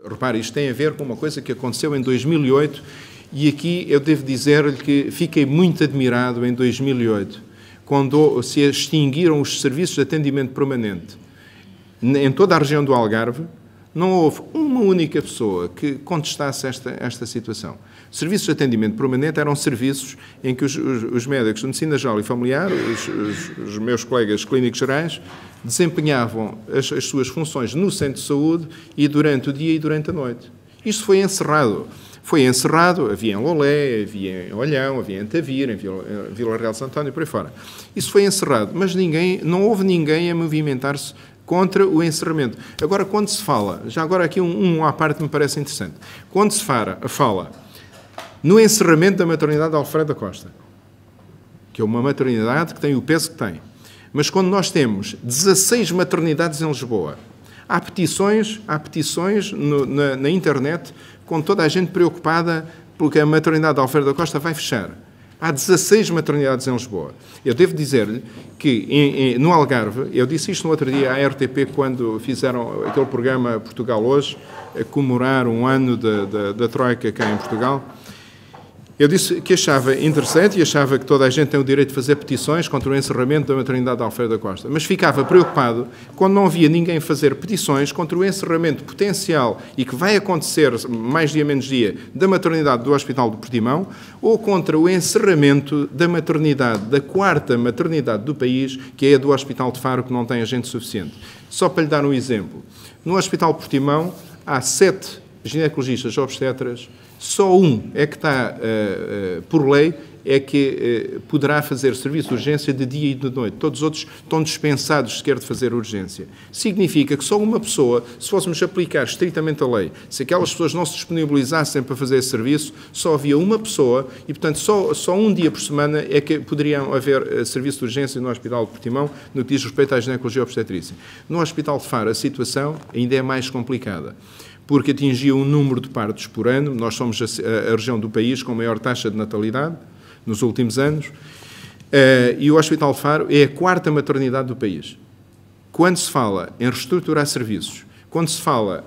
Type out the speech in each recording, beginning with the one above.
Repare, isto tem a ver com uma coisa que aconteceu em 2008 e aqui eu devo dizer-lhe que fiquei muito admirado em 2008, quando se extinguiram os serviços de atendimento permanente. Em toda a região do Algarve, não houve uma única pessoa que contestasse esta situação. Serviços de atendimento permanente eram serviços em que os médicos de medicina geral e familiar, os meus colegas clínicos gerais, desempenhavam as suas funções no centro de saúde e durante o dia e durante a noite. Isto foi encerrado. Foi encerrado, havia em Lolé, havia em Olhão, havia em Tavira, em Vila Real de Santo António e por aí fora. Isso foi encerrado, mas não houve ninguém a movimentar-se contra o encerramento. Agora, quando se fala, já agora aqui à parte me parece interessante, quando se fala no encerramento da maternidade de Alfredo da Costa, que é uma maternidade que tem o peso que tem, mas quando nós temos 16 maternidades em Lisboa, há petições na internet com toda a gente preocupada porque a maternidade de Alfredo da Costa vai fechar. Há 16 maternidades em Lisboa. Eu devo dizer-lhe que no Algarve, eu disse isto no outro dia à RTP quando fizeram aquele programa Portugal Hoje, a comemorar um ano da Troika cá em Portugal. Eu disse que achava interessante e achava que toda a gente tem o direito de fazer petições contra o encerramento da maternidade de Alfredo da Costa, mas ficava preocupado quando não havia ninguém fazer petições contra o encerramento potencial e que vai acontecer mais dia menos dia da maternidade do Hospital do Portimão ou contra o encerramento da maternidade, da quarta maternidade do país, que é a do Hospital de Faro, que não tem agente suficiente. Só para lhe dar um exemplo, no Hospital do Portimão há 7 ginecologistas obstetras, só um é que está, por lei, é que poderá fazer serviço de urgência de dia e de noite. Todos os outros estão dispensados sequer de fazer urgência. Significa que só uma pessoa, se fôssemos aplicar estritamente a lei, se aquelas pessoas não se disponibilizassem para fazer esse serviço, só havia uma pessoa e, portanto, só um dia por semana é que poderiam haver serviço de urgência no Hospital de Portimão, no que diz respeito à ginecologia obstetrícia. No Hospital de Faro, a situação ainda é mais complicada, porque atingia um número de partos por ano. Nós somos a região do país com a maior taxa de natalidade nos últimos anos, e o Hospital de Faro é a quarta maternidade do país. Quando se fala em reestruturar serviços, quando se fala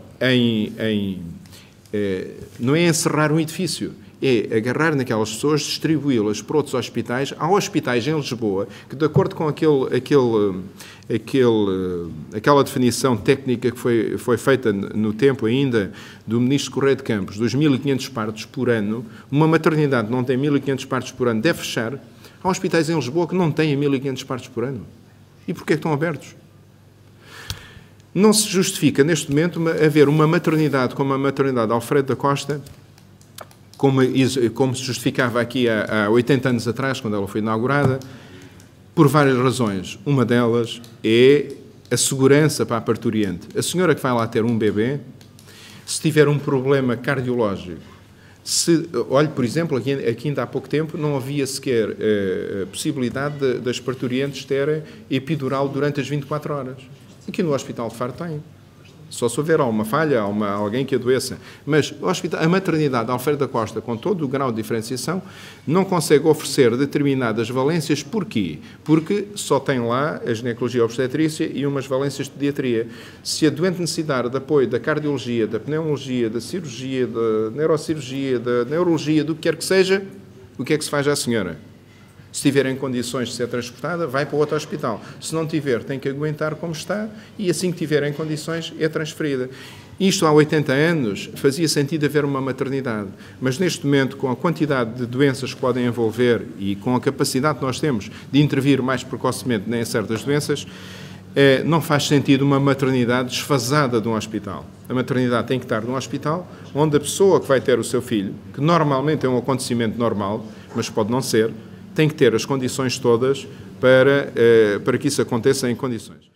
não é encerrar um edifício, é agarrar naquelas pessoas, distribuí-las para outros hospitais. Há hospitais em Lisboa que, de acordo com aquela definição técnica que foi feita no tempo ainda do Ministro Correia de Campos, dos 1.500 partos por ano, uma maternidade que não tem 1.500 partos por ano deve fechar. Há hospitais em Lisboa que não têm 1.500 partos por ano. E porquê que estão abertos? Não se justifica, neste momento, haver uma maternidade como a maternidade de Alfredo da Costa, como se justificava aqui há 80 anos atrás, quando ela foi inaugurada, por várias razões. Uma delas é a segurança para a parturiente. A senhora que vai lá ter um bebê, se tiver um problema cardiológico, olhe, por exemplo, aqui ainda há pouco tempo não havia sequer a possibilidade das parturientes terem epidural durante as 24 horas. Aqui no Hospital de Faro tem. Só se houver alguma falha, alguém que adoeça. Mas a maternidade de Alfredo da Costa, com todo o grau de diferenciação, não consegue oferecer determinadas valências. Porquê? Porque só tem lá a ginecologia obstetrícia e umas valências de pediatria. Se a doente necessitar de apoio da cardiologia, da pneumologia, da cirurgia, da neurocirurgia, da neurologia, do que quer que seja, o que é que se faz à senhora? Se tiver em condições de ser transportada, vai para outro hospital. Se não tiver, tem que aguentar como está e assim que tiver em condições, é transferida. Isto há 80 anos fazia sentido haver uma maternidade, mas neste momento, com a quantidade de doenças que podem envolver e com a capacidade que nós temos de intervir mais precocemente em certas doenças, não faz sentido uma maternidade desfasada de um hospital. A maternidade tem que estar num hospital onde a pessoa que vai ter o seu filho, que normalmente é um acontecimento normal, mas pode não ser, tem que ter as condições todas para que isso aconteça em condições.